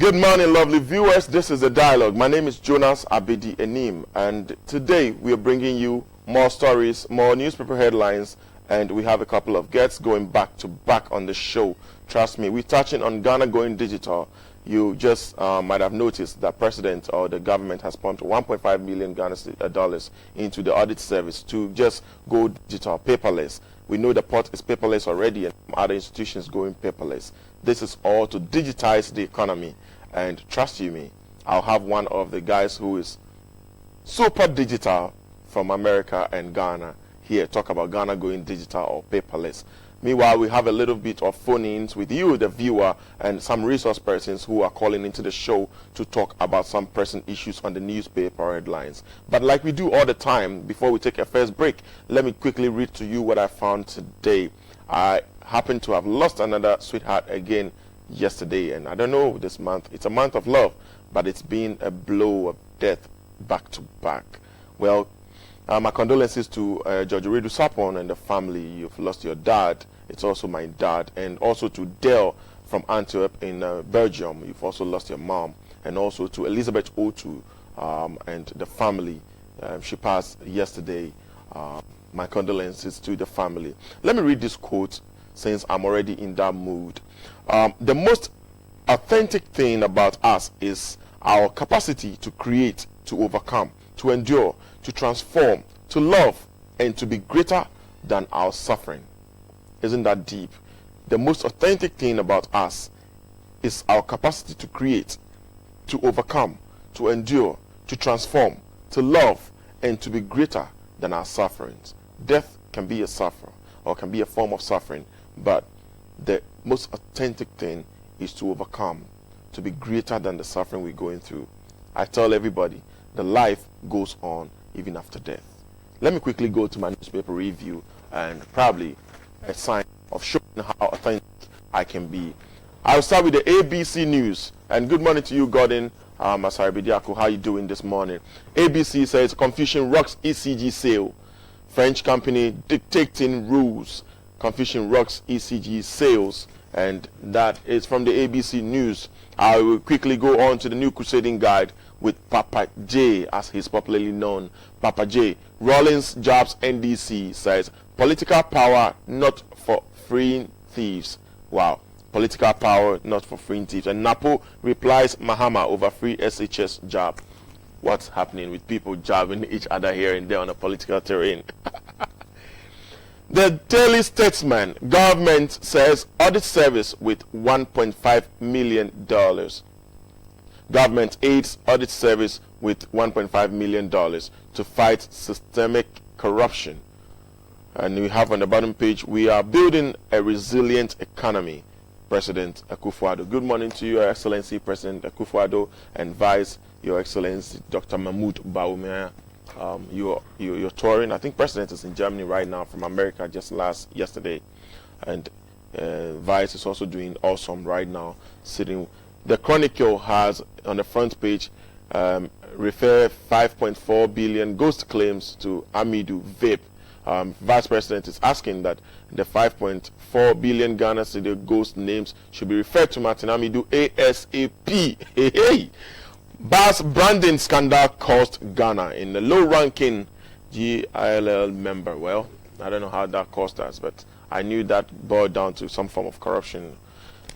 Good morning, lovely viewers. This is The Dialogue. My name is Jonas Abedi Enim, and today we are bringing you more stories, more newspaper headlines, and we have a couple of guests going back to back on the show. Trust me, we're touching on Ghana going digital. You just might have noticed that President or the government has pumped 1.5 million Ghana dollars into the audit service to just go digital, paperless. We know the port is paperless already, and other institutions going paperless. This is all to digitize the economy. And trust you me, I'll have one of the guys who is super digital from America and Ghana here talk about Ghana going digital or paperless. Meanwhile, we have a little bit of phone-ins with you, the viewer, and some resource persons who are calling into the show to talk about some pressing issues on the newspaper headlines. But like we do all the time, before we take a first break, let me quickly read to you what I found today. I happen to have lost another sweetheart again yesterday, and I don't know, this month, it's a month of love, but it's been a blow of death back to back. Well, my condolences to George Redu Sapon and the family. You've lost your dad. It's also my dad. And also to Dale from Antwerp in Belgium. You've also lost your mom. And also to Elizabeth Otu and the family. She passed yesterday. My condolences to the family. Let me read this quote since I'm already in that mood. The most authentic thing about us is our capacity to create, to overcome, to endure, to transform, to love, and to be greater than our suffering. Isn't that deep? The most authentic thing about us is our capacity to create, to overcome, to endure, to transform, to love, and to be greater than our sufferings. Death can be a suffer or can be a form of suffering, but the most authentic thing is to overcome, to be greater than the suffering we're going through. I tell everybody, the life goes on even after death. Let me quickly go to my newspaper review and probably a sign of showing how authentic I can be. I'll start with the ABC News. And good morning to you, Gordon Masaribidiako. How are you doing this morning? ABC says confusion rocks ECG sale. French company dictating rules. Confusion rocks ECG sales. And that is from the ABC News. I will quickly go on to the New Crusading Guide with Papa J, as he's popularly known. Papa J, Rollins Jobs NDC says, political power not for freeing thieves. Wow, political power not for freeing thieves. And Napo replies Mahama over free SHS job. What's happening with people jabbing each other here and there on a political terrain? The Daily Statesman, government says audit service with $1.5 million. Government aids audit service with $1.5 million to fight systemic corruption. And we have on the bottom page, we are building a resilient economy. President Akufo-Addo. Good morning to you, Your Excellency President Akufo-Addo, and Vice Your Excellency Dr. Mahmoud Bawumia. You're touring. I think President is in Germany right now from America yesterday, and Vice is also doing awesome right now. Sitting. The Chronicle has on the front page refer 5.4 billion ghost claims to Amidu Vape. Vice President is asking that the 5.4 billion Ghana city ghost names should be referred to Martin Amidu ASAP. Hey. Bass branding scandal cost Ghana in the low-ranking GILL member. Well, I don't know how that cost us, but I knew that boiled down to some form of corruption.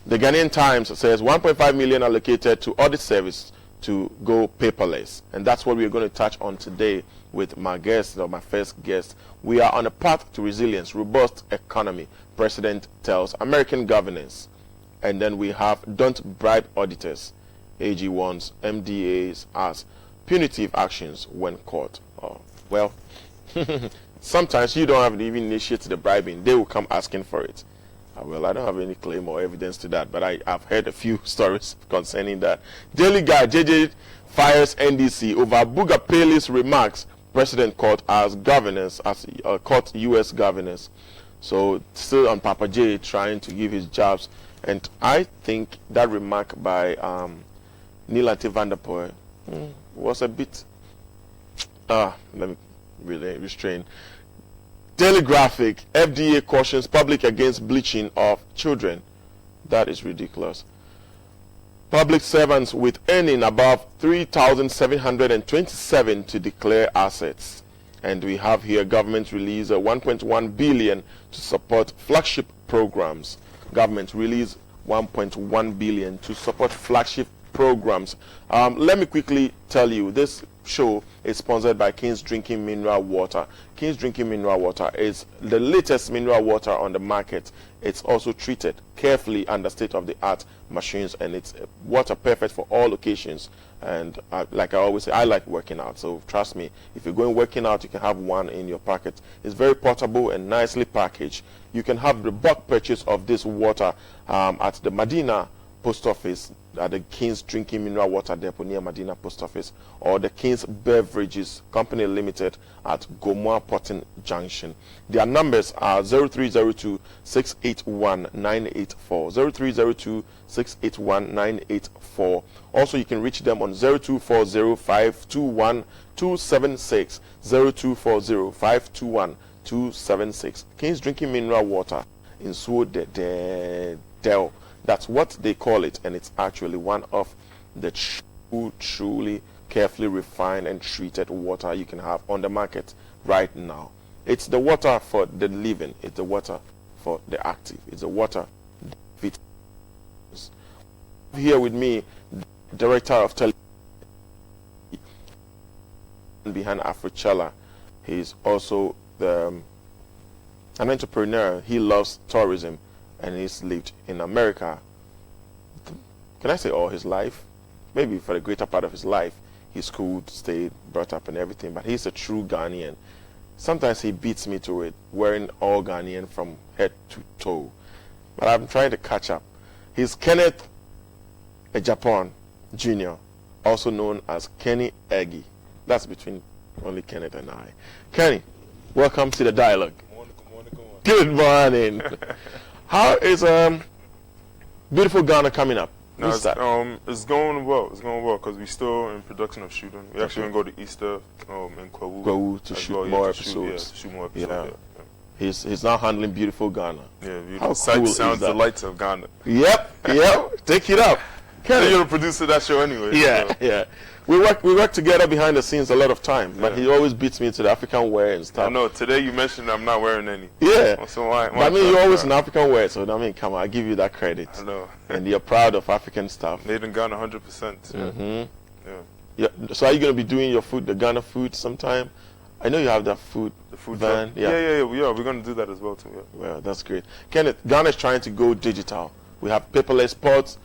The Ghanaian Times says 1.5 million allocated to audit service to go paperless. And that's what we're going to touch on today with my guest, or my first guest. We are on a path to resilience, robust economy, President tells American governance. And then we have don't bribe auditors. AG warns MDAs as punitive actions when caught. Oh, well, sometimes you don't have to even initiate the bribing. They will come asking for it. Well, I don't have any claim or evidence to that, but I've heard a few stories concerning that. Daily Guide, JJ fires NDC over Buga Paley's remarks. President caught as governors, caught U.S. governors. So still on Papa J trying to give his jobs. And I think that remark by Nilante van der Poel was a bit let me really restrain. Daily Graphic, FDA cautions public against bleaching of children. That is ridiculous. public servants with earning above 3,727 to declare assets. And we have here government release 1.1 billion to support flagship programs. Government release 1.1 billion to support flagship programs. Let me quickly tell you, this show is sponsored by King's Drinking Mineral Water. King's Drinking Mineral Water is the latest mineral water on the market. It's also treated carefully under state-of-the-art machines, and it's water perfect for all occasions. And like I always say, I like working out, so trust me, if you're going working out, you can have one in your pocket. It's very portable and nicely packaged. You can have the bulk purchase of this water at the Medina Post Office, at the King's Drinking Mineral Water Depot near Medina Post Office, or the King's Beverages Company Limited at Gomoa Potting Junction. Their numbers are 0302 681 984, 0302 681 984. Also, you can reach them on 0240 521 276, 0240 521 276. King's Drinking Mineral Water in Suo de Del. That's what they call it, and it's actually one of the truly carefully refined and treated water you can have on the market right now. It's the water for the living. It's the water for the active. It's the water fit. Here with me, director of television behind Afrochella. He's also an entrepreneur. He loves tourism, and he's lived in America. Can I say all his life? Maybe for the greater part of his life. He schooled, stayed, brought up and everything, but he's a true Ghanaian. Sometimes he beats me to it, wearing all Ghanaian from head to toe. But I'm trying to catch up. He's Kenneth Agyapong Jr., also known as Kenny Aggy. That's between only Kenneth and I. Kenny, welcome to the dialogue. Good morning. How is beautiful Ghana coming up? No, it's going well. It's going well because we're still in production of shooting. We're actually going to go to Easter in Kwawu to shoot more episodes. To shoot more episodes. Yeah. He's now handling beautiful Ghana. Yeah, beautiful. Sights, sounds, the lights of Ghana. Yep. Take it up. Kenny, you're the producer of that show anyway. Yeah. We work together behind the scenes a lot of time, but he always beats me to the African wear and stuff. I know. Today you mentioned I'm not wearing any. Yeah. So why I mean, you're always in African wear, so I mean, come on, I give you that credit. I know. And you're proud of African stuff. Made in Ghana 100%. Yeah. So are you going to be doing your food, the Ghana food, sometime? I know you have that food. The food van. Yeah. We're going to do that as well too. Yeah. Well, that's great. Kenneth, Ghana is trying to go digital. We have paperless pots.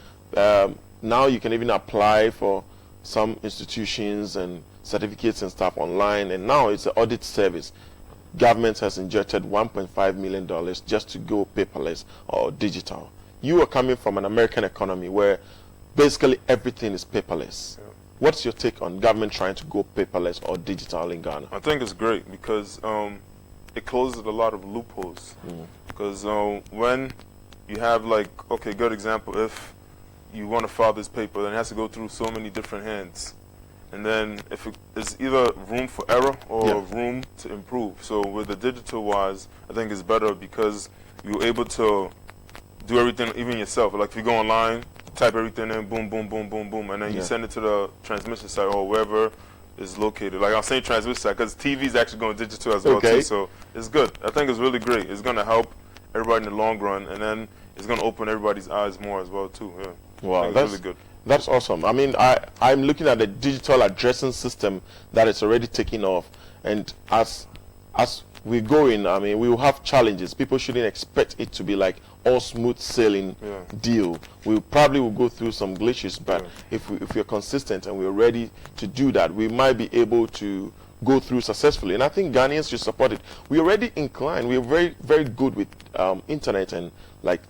Now you can even apply for some institutions and certificates and stuff online, and now it's an audit service. Government has injected $1.5 million just to go paperless or digital. You are coming from an American economy where basically everything is paperless. Yeah. What's your take on government trying to go paperless or digital in Ghana? I think it's great because it closes a lot of loopholes. Because when you have good example, if you want to file this paper, then it has to go through so many different hands. And then if it's either room for error or room to improve. So with the digital wise, I think it's better because you're able to do everything even yourself. Like if you go online, type everything in, boom, boom, boom, boom, boom, and then you send it to the transmission site or wherever is located. Like I'm saying transmission site because TV is actually going digital as well too. So it's good. I think it's really great. It's going to help everybody in the long run, and then it's going to open everybody's eyes more as well too. Yeah. Wow, that's really good. That's awesome. I mean, I'm looking at the digital addressing system that is already taking off, and as we're going, I mean, we will have challenges. People shouldn't expect it to be like all smooth sailing deal. We probably will go through some glitches, but if we're consistent and we're ready to do that, we might be able to go through successfully. And I think Ghanaians should support it. We're already inclined. We're very, very good with internet and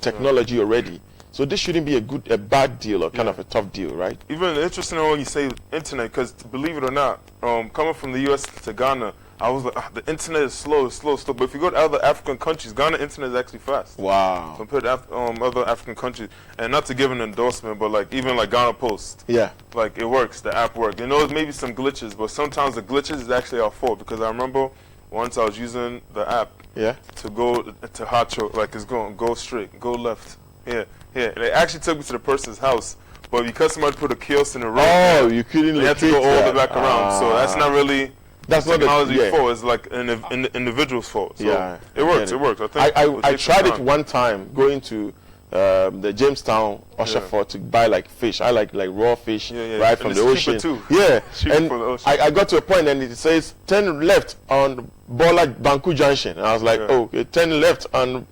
technology already. So this shouldn't be a bad deal or kind of a tough deal, right? Even interesting when you say internet, because believe it or not, coming from the U.S. to Ghana, I was like, the internet is slow. But if you go to other African countries, Ghana internet is actually fast. Wow. Compared to other African countries. And not to give an endorsement, but even Ghana Post. Yeah. It works, the app works. You know, there's maybe some glitches, but sometimes the glitches is actually our fault, because I remember once I was using the app to go to Hacho, it's going, go straight, go left. Yeah. They actually took me to the person's house, but because somebody put a kiosk in the road, oh, you couldn't. you have to go all the way back around. So that's not really. That's not technology's fault. It's like an individual's fault. So yeah, it works. It works. I think I tried it one time going to the Jamestown Oshafort to buy like fish. I like raw fish right from the ocean. Too. Yeah, and from the ocean. I got to a point and it says 10 left on Bola Banku Junction. And I was like, oh, okay, 10 left on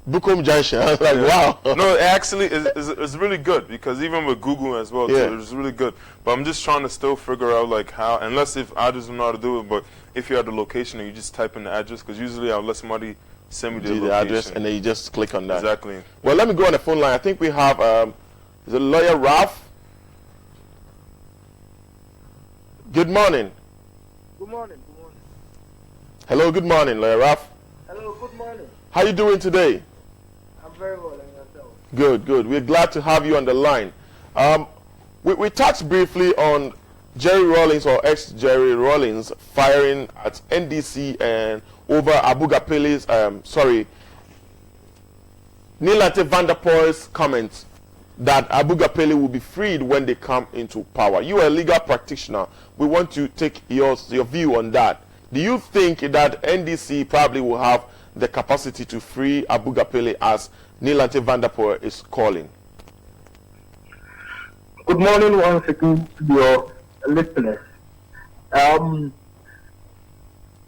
Bukom Junction. I was like, wow. No, it actually is really good because even with Google as well, too, it's really good. But I'm just trying to still figure out like how, unless if I just don't know how to do it, but if you're at the location and you just type in the address, because usually I'll let somebody send me the address and then you just click on that. Exactly. Well, let me go on the phone line. I think we have is it lawyer Ralph? Good morning. Good morning. Good morning. Hello, good morning, lawyer Ralph. Hello, good morning. How you doing today? I'm very well, and yourself? Good, good. We're glad to have you on the line. We touched briefly on Jerry Rawlings or ex-Jerry Rawlings firing at NDC and over Abu Gapele's, Nilante Vanderpoel's comments that Abu Gapele will be freed when they come into power. You are a legal practitioner. We want to take your view on that. Do you think that NDC probably will have the capacity to free Abu Gapele as Nilante Vanderpoel is calling? Good morning once again to your listeners. I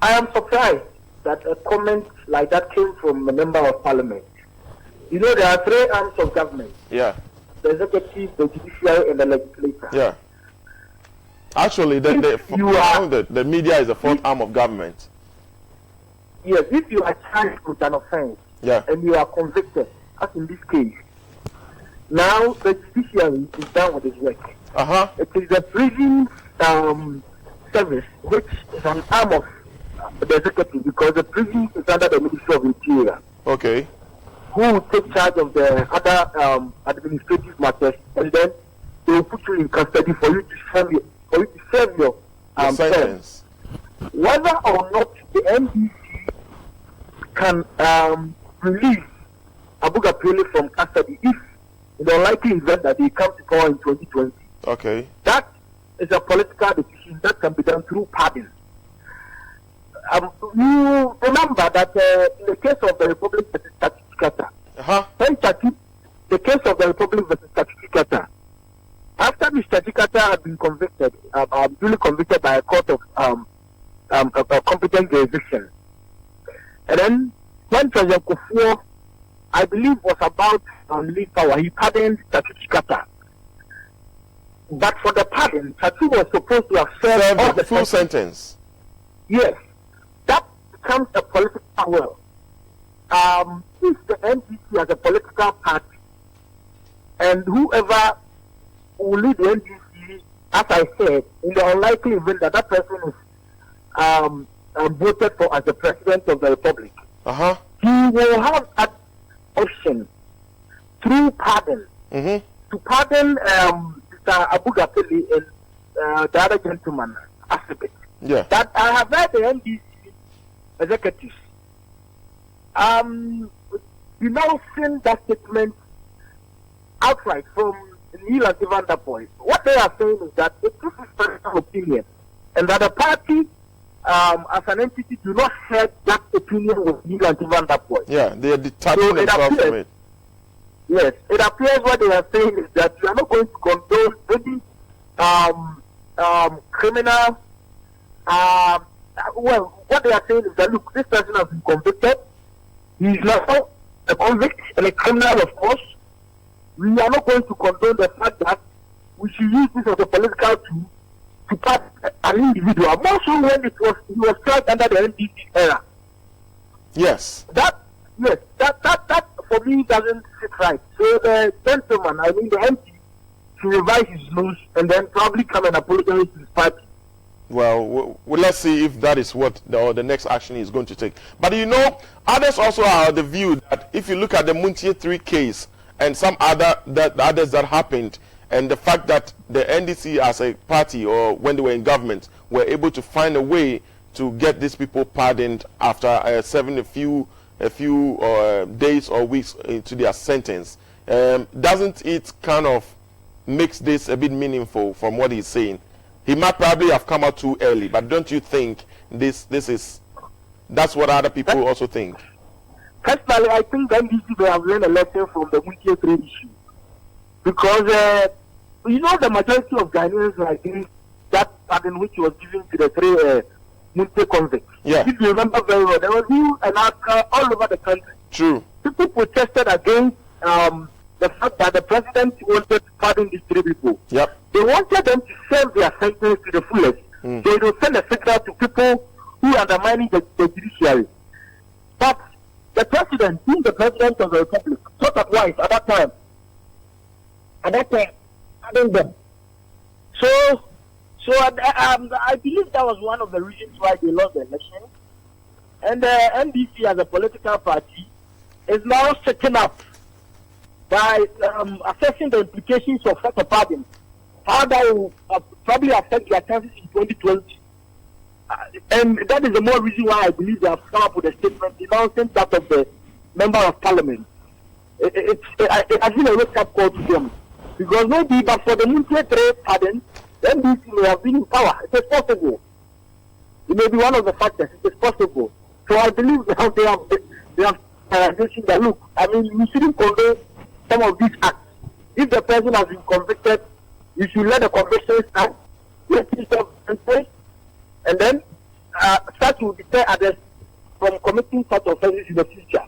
am surprised that a comment like that came from a member of parliament. You know, there are three arms of government. Yeah. The executive, the judiciary, and the legislature. Yeah. Actually, the media is the fourth arm of government. Yes, if you are charged with an offense and you are convicted, as in this case, now the judiciary is done with its work. It is the prison service, which is an arm of the executive, because the prison is under the Ministry of Interior. Okay. Who will take charge of the other administrative matters, and then they will put you in custody for you to serve your sentence. Whether or not the NDC can release Abu Gapele from custody if in the unlikely event that they come to power in 2020. Okay. That is a political decision that can be done through pardon. You remember that in the case of the Republic versus Tatikata, the case of the Republic versus Tatikata, after Mr. Tatikata had been convicted, duly convicted by a court of a competent jurisdiction, and then when President Kufuor, I believe, was about to leave power, he pardoned Tatikata. But for the pardon, Tatu was supposed to have served all the full sentence. Yes. That becomes a political will. If the NDC has a political party, and whoever will lead the NDC, as I said, in the unlikely event that that person is voted for as the president of the republic, he will have an option through pardon to pardon Mr. Abu Gapele and the other gentleman, Asibit. Yeah. That I have heard the NDC executives denouncing that statement outright from Neil and Vanderpoel. What they are saying is that this is personal opinion, and that the party, as an entity, do not share that opinion with Neil and Vanderpoel. Yeah, they are detaching themselves from it. Yes, it appears what they are saying is that you are not going to condone any criminal. Well, what they are saying is that, look, this person has been convicted. He is now a convict and a criminal, of course. We are not going to condone the fact that we should use this as a political tool to pass an individual. More so when he was tried under the NDC era. Yes. That for me doesn't sit right. So the gentleman, the MP, should revise his nose and then probably come and apologize to his party. Well, let's see if that is what the next action is going to take. But you know, others also are the view that if you look at the Muntie 3 case and some others that happened, and the fact that the NDC as a party or when they were in government were able to find a way to get these people pardoned after serving a few days or weeks into their sentence, doesn't it kind of makes this a bit meaningful from what he's saying. He might probably have come out too early, but don't you think that's what other people also think? Personally, I think NDC may have learned a lesson from the Multi trade issue. Because, the majority of Ghanaians are against that pardon which was given to the three Multi convicts. Yeah. If you remember very well, there was an outcry all over the country. True. People protested against the fact that the president wanted to pardon these three people. Yep. They wanted them to serve their sentence to the fullest. So it will send a signal to people who are undermining the judiciary. But the president, being the president of the republic, thought at once at that time, pardon them. So I believe that was one of the reasons why they lost the election. And the NDC as a political party is now setting up by assessing the implications of such a pardon, how that will probably affect their chances in 2020. And that is the more reason why I believe they have come up with a statement denouncing that of the member of parliament. It has been a wake-up call to them. Because maybe, but for the military pardon, the NDC may have been in power. It is possible. It may be one of the factors. It is possible. So I believe they have mentioned that, look, I mean, you shouldn't condone some of these acts. If the person has been convicted, you should let the conviction stand, let him serve, and then start to deter others from committing such offenses in the future.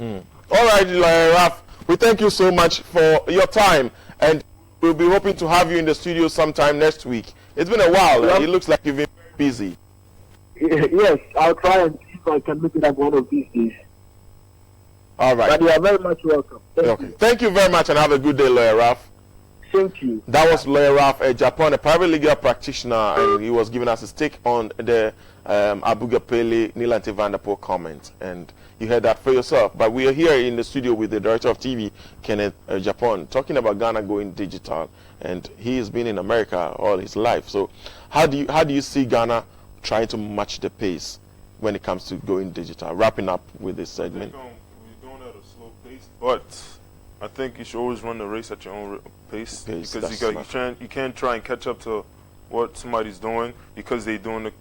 All right, Raf, we thank you so much for your time, and we'll be hoping to have you in the studio sometime next week. It's been a while. It looks like you've been busy. Yes, I'll try and see if I can make it up one of these days. All right. But you are very much welcome. Thank you very much, and have a good day, Lawyer Raf. Thank you. That was Lawyer Raf Agyapong, a private legal practitioner, and he was giving us his take on the Abugapele Nilante Vanderpool comment, and you heard that for yourself. But we are here in the studio with the director of TV, Kenneth Agyapong, talking about Ghana going digital, and he has been in America all his life. So, how do you see Ghana trying to match the pace when it comes to going digital? Wrapping up with this segment. We're going at a slow pace, but I think you should always run the race at your own pace because you can't try and catch up to what somebody's doing because they're doing it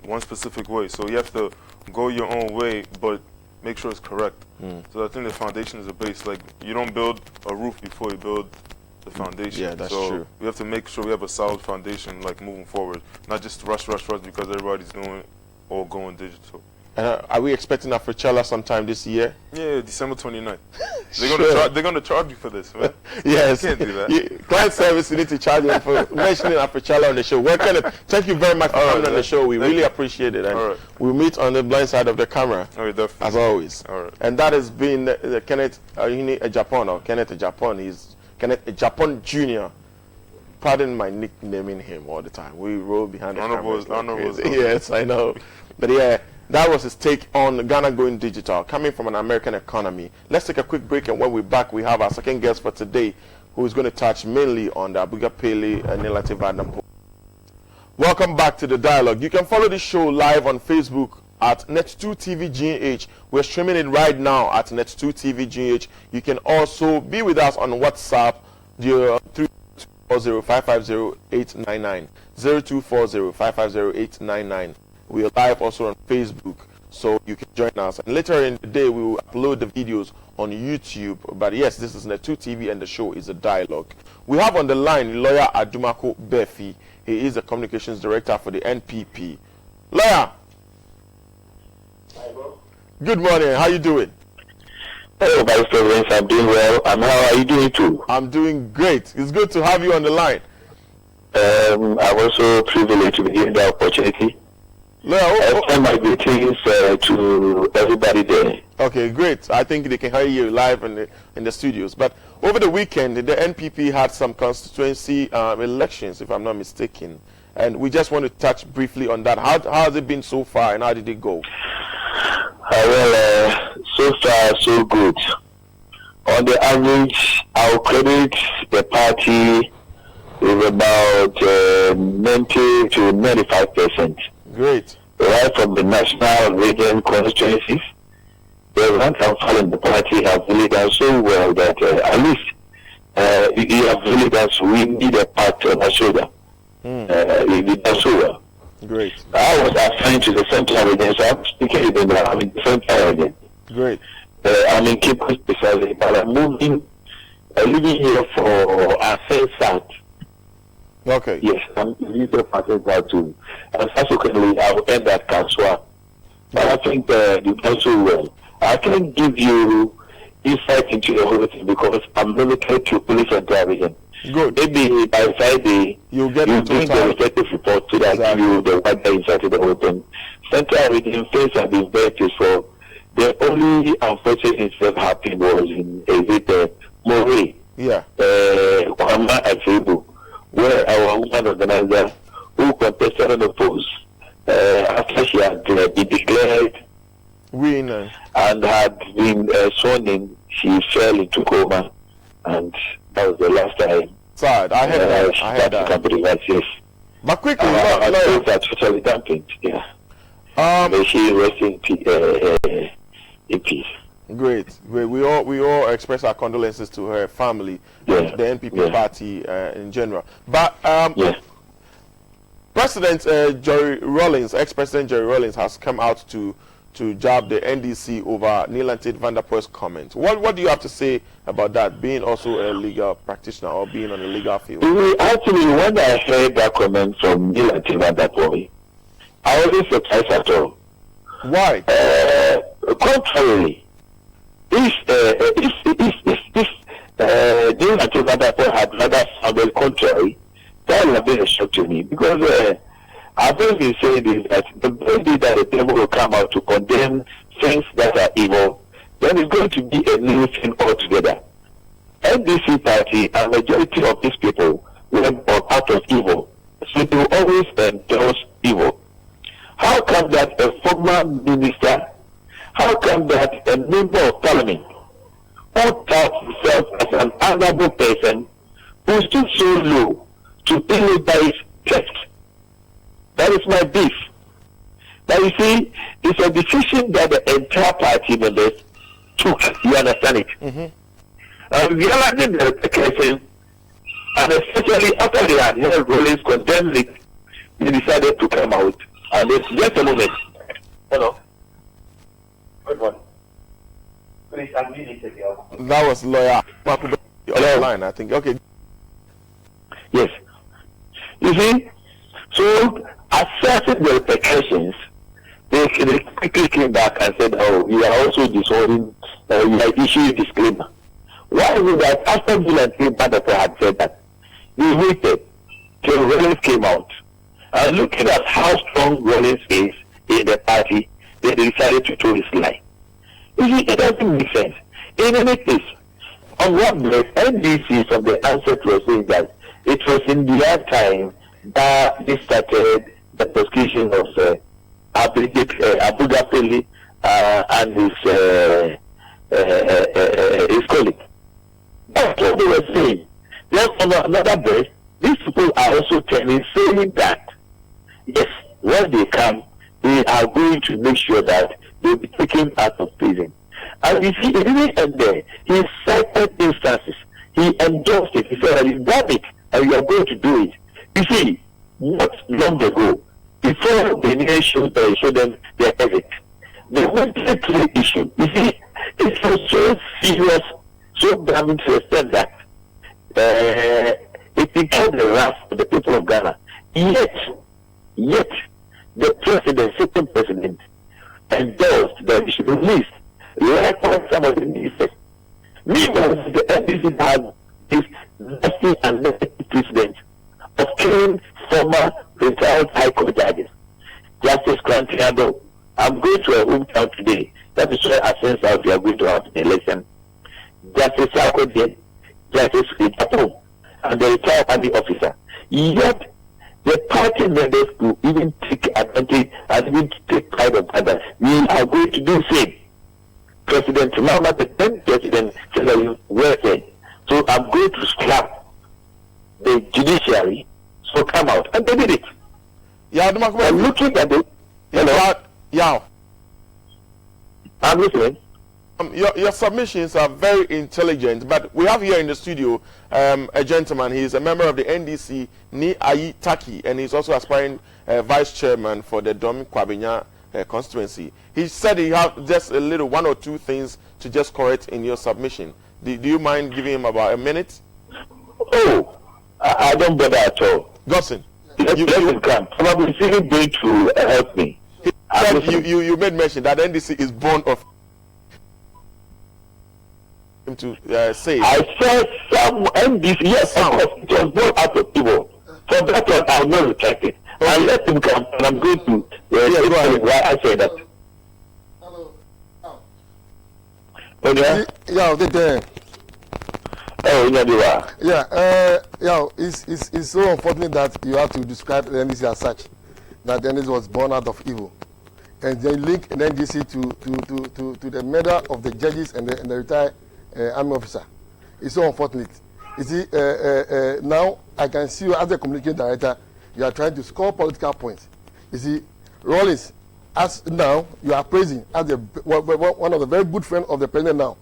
one specific way. So you have to go your own way, but make sure it's correct. So I think the foundation is a base. Like, you don't build a roof before you build the foundation. Yeah, that's so true. We have to make sure we have a solid foundation, like, moving forward, not just rush because everybody's doing or going digital. Are we expecting Africella sometime this year? Yeah, December 29th. They're gonna charge you for this, man. Yes. You can't do that. Client service, you need to charge them for mentioning Africella on the show. Well, Kenneth, thank you very much for coming on the show. We really appreciate it. And we'll meet on the blind side of the camera, definitely. as always. All right. And that has been the Kenneth Agyapong, or Kenneth Agyapong. He's Kenneth Agyapong Jr. Pardon my nicknaming him all the time. We roll behind the camera. Yes, I know. But yeah, that was his take on Ghana going digital, coming from an American economy. Let's take a quick break, and when we're back, we have our second guest for today, who is going to touch mainly on the Abugapele Nilante Vanderpool. Welcome back to the dialogue. You can follow the show live on Facebook at Net2TVGH. We're streaming it right now at Net2TVGH. You can also be with us on WhatsApp, 0240-550-899, 0240-550-899. We are live also on Facebook, so you can join us. And later in the day, we will upload the videos on YouTube. But yes, this is Net2 TV, and the show is a dialogue. We have on the line Lawyer Adumako Befi. He is the communications director for the NPP. Lawyer. Good morning. How you doing? Hello, Vice President. I'm doing well. And how are you doing too? I'm doing great. It's good to have you on the line. I'm also privileged to be given the opportunity. I send my greetings to everybody there. Okay, great. I think they can hear you live in the studios. But over the weekend, the NPP had some constituency elections, if I'm not mistaken. And we just want to touch briefly on that. How has it been so far, and how did it go? Well, so far, so good. On the average, our credit the party is about 90 to 95%. Great. Right from the national region constituencies, the rank and file in the party have really done so well that at least you have really done so. We need a pat on our shoulder. You did that so well. Great. I was assigned to the central region, so I'm speaking even now. I'm in the central region. Great. I'm in Cape Coast precisely, but I'm living here for Asen South. Okay. Yes, I'm living here for Asen South too. And subsequently, I will end at Kanswa. But I think you've done so well. I can't give you insight into the whole thing because I'm limited to police central region. Good. Maybe by Friday, you get you the bring the respective report to that give you the wider insight to the whole thing. Central region face have been very peaceful. The only unfortunate incident happened was in Moray. Yeah. Kwama Agyapong, where our woman organizer who contested on the post after she had been declared winner and had been sworn in, she fell into coma, and that was the last time. Sad. I heard that. I heard that. Company, yes. But quickly, things are totally dampened. Yeah. May she rest in peace. Great. We all express our condolences to her family, and the NPP party in general. But President ex-President Jerry Rawlings has come out to jab the NDC over Neil and Tate Van Der Poel's comment. What do you have to say about that, being also a legal practitioner or being on a legal field? Actually, when I heard that comment from Neil and Tate Van Der Poel, I wasn't surprised at all. Why? Contrarily, if Neil and Tate Van Der Poel had rather sounded contrary, that would have been a shock to me because I've always been saying this, that the day that the devil will come out to condemn things that are evil, then it's going to be a new thing altogether. NDC party, a majority of these people were part of evil, so they will always endorse evil. How come that a former minister, how come that a member of parliament, who thought himself as an honorable person, who stood so low to pay by his theft? That is my beef. But you see, it's a decision that the entire party members took. You understand it? Realizing the repercussions, and especially after they had heard Rawlings condemn it, they decided to come out. And it's just a moment. Hello. Good one. Please unmute it. That was lawyer online, I think. Okay. Yes. You see, so assessing the repercussions, they quickly came back and said, "Oh, we are also disowning. We are issuing disclaimer." Why is it that after Neil and Tate Van Der Poel had said that, we waited till Rawlings came out, and looking at how strong Rawlings is in the party, they decided to throw his line. You see, it doesn't make sense. In any case, on one place, NDC from the answer was saying that it was in their time that they started the prosecution of Abu Ghafeli and his colleague. That's what they were saying. Then on another breath, these people are also saying that yes, when they come, they are going to make sure that they'll be taken out of prison. And you see, it didn't end there. He cited instances. He endorsed it. He said, "You've done it, and you are going to do it." You see, not long ago, before the nation showed them their exit, the military issue, you see, it was so serious, so damning to the extent that it became the wrath of the people of Ghana. Yet, the president, sitting president, endorsed that it should be released. Likewise, some of the ministers. Meanwhile, the NDC had this nasty and negative president of killing former retired High Court judges. Justice Krantiado, I'm going to a hometown today. That is where I sense out we are going to have an election. Justice Sarkodie, Justice Agyapong, and the retired army officer. Yet, the party members could even take advantage and even take pride of others. We are going to do the same. President Mama, the then president, said that you were said. So I'm going to slap the judiciary, so come out. And they did it. Yeah, I'm looking at it. Hello? Yeah. I'm listening. Your submissions are very intelligent, but we have here in the studio a gentleman. He's a member of the NDC, Ni Ayi Taki, and he's also aspiring vice chairman for the Dom Kwabinya constituency. He said he have just a little one or two things to just correct in your submission. Do you mind giving him about a minute? Oh, I don't bother at all. Godson, Let him come. Probably he's going to help me. He said you made mention that NDC is born of him to say. I said some NDC, yes, of course, it was born out of evil. For that one, I will not retract it. Okay. And let him come, and I'm going to say why I say that. Hello. Oh, yeah? Yeah, there. Oh, Yeah, it's so unfortunate that you have to describe the NDC as such, that the NDC was born out of evil, and then link the NDC to the murder of the judges and the retired army officer. It's so unfortunate. You see, now I can see you as a communication director, you are trying to score political points. You see, Rollins, as now you are praising as one of the very good friends of the president now.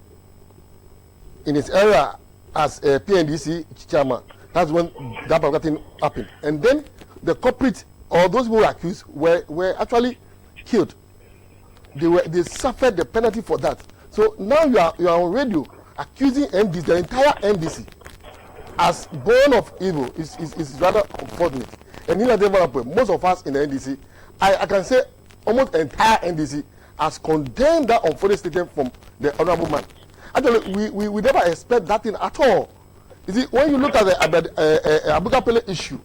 In his era as a PNDC chairman, that's when that particular thing happened. And then the culprit or those who were accused were actually killed. They suffered the penalty for that. So now you are on radio accusing NDC, the entire NDC, as born of evil is rather unfortunate. And most of us in the NDC, I can say almost the entire NDC has condemned that unfortunate statement from the honorable man. Actually, we never expect that thing at all. You see, when you look at the Abuga Pele issue,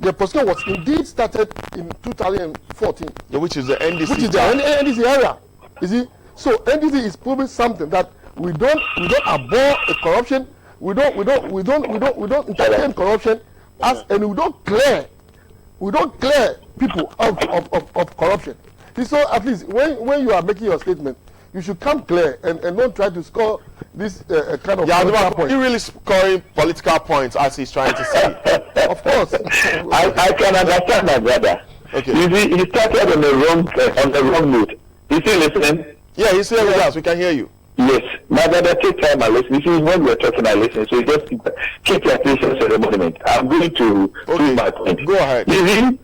the prosecution was indeed started in 2014. Which is the NDC. Which is the NDC area. You see, so NDC is proving something that we don't abhor corruption. We don't entertain corruption, and we don't clear people of corruption. So at least when you are making your statement, you should come clear and don't try to score this kind of political point. You're really scoring political points, as he's trying to say. Of course. I can understand my brother. Okay. You see, he started on the wrong note. Is he listening? Yeah, he's here with us. We can hear you. Yes, my brother, take time and listen. This is when we're talking, I listen. So you just keep your attention to the moment. I'm going to prove my point. Go ahead. You see,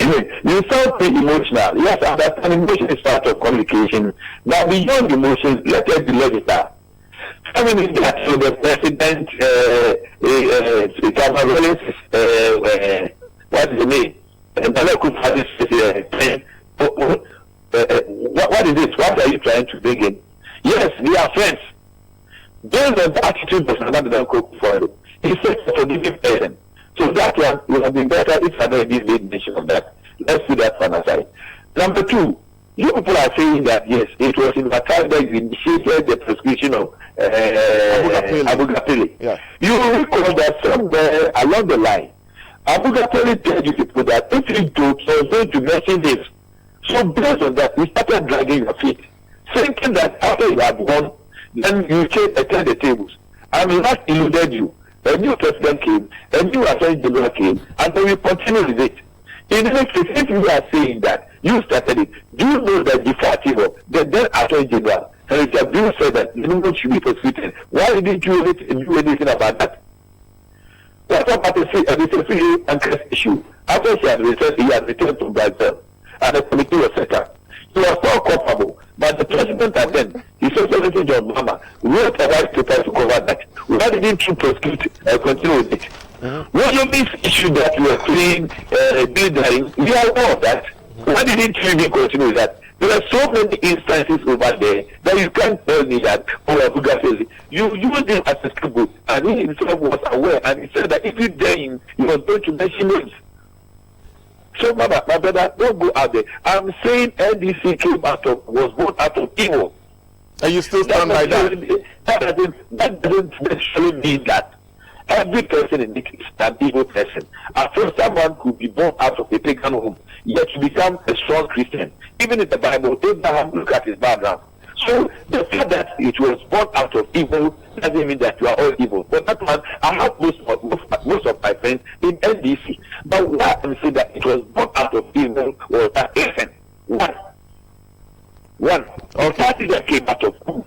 you sound pretty emotional. Yes, I understand emotion is part of communication. Now, beyond emotions, let us be logical. Coming in that to the president, what is the name? What is this? What are you trying to bring in? Yes, we are friends. Based on the attitude of another cook for him, he said a forgiving person. So that one would have been better if I had made mention of that. Let's put that one aside. Number two, you people are saying that yes, it was in the time that you initiated the prosecution of Abuga Pele. Yeah. You recall that somewhere along the line, Abuga Pele told you people that if you do, so I was going to mention this. So based on that, we started dragging your feet, thinking that after you had won, then you attend the tables. And we not eluded you. A new president came, a new attorney general came, and then we continue with it. In any case, if you are saying that you started it, do you know that before the then attorney general, and if you said that no one should be prosecuted, why didn't you do anything about that? What about the free and case issue? After he had returned to Brazil, and the committee was set up. He was so culpable, but the president at then, his Excellency John Mahama, wrote a white paper to cover that. Why didn't you prosecute and continue with it? What you this issue that you are playing, we are aware of that. Why didn't you even continue with that? There are so many instances over there that you can't tell me that, Abuga Pele, you used him as a scapegoat, and he himself was aware, and he said that if you dare him, you was going to mention names. So, my brother, don't go out there. I'm saying NDC was born out of evil. And you still stand by that? That doesn't necessarily mean that every person in it is an evil person. At first, someone could be born out of a pagan home, yet to become a strong Christian. Even in the Bible, Abraham, look at his background. So the fact that it was born out of evil doesn't mean that you are all evil. But that one, I have most of my friends in NDC. But why I'm saying that it was born out of evil was that listen, one. The party that came out of who?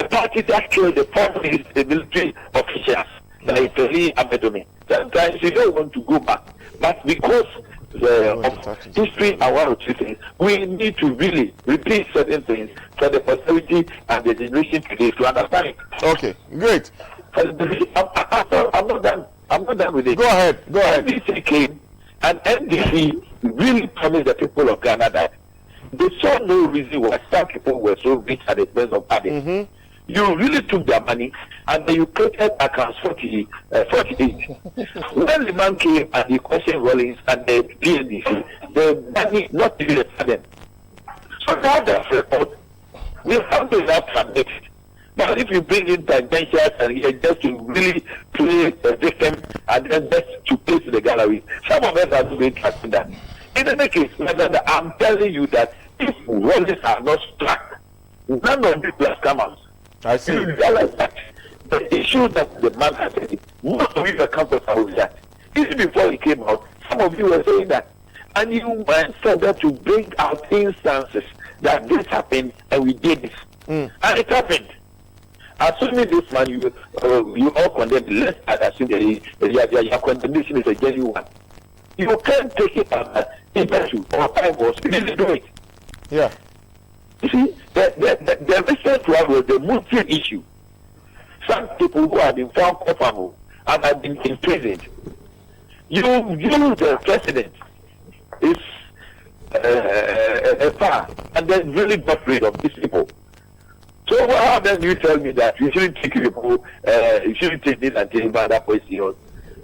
the party that killed the former military officials, like Feli Abedome. Sometimes you don't want to go back, but because of history and one or two things, we need to really repeat certain things for the posterity and the generation today to understand it. Okay, great. I'm not done. I'm not done with it. Go ahead. NDC came, and NDC really promised the people of Ghana that they saw no reason why some people were so rich at the expense of others. You really took their money and then you created accounts 48. When the man came and he questioned Rollins and the PNDC, the money not even a sudden. So now that report, we have to now submit. But if you bring in tangentials and just to really play a victim and then just to place the gallery, some of us are not interested in that. In any case, I'm telling you that if Rollins are not struck, none of these will come out. I see. You realize that the issue that the man has said, most of you are comfortable with that. Even before he came out, some of you were saying that. And you went further to bring out instances that this happened and we did this. And it happened. Assuming this man, you all condemn, let's assume that your condemnation is a genuine one. You can't take it as an issue or time was, you didn't do it. Yeah. You see, the recent one was the Muslim issue. Some people who have been found culpable and have been imprisoned. You the president, is a far and then really got rid of these people. So how then you tell me that you shouldn't take people, you shouldn't take this and take that point serious?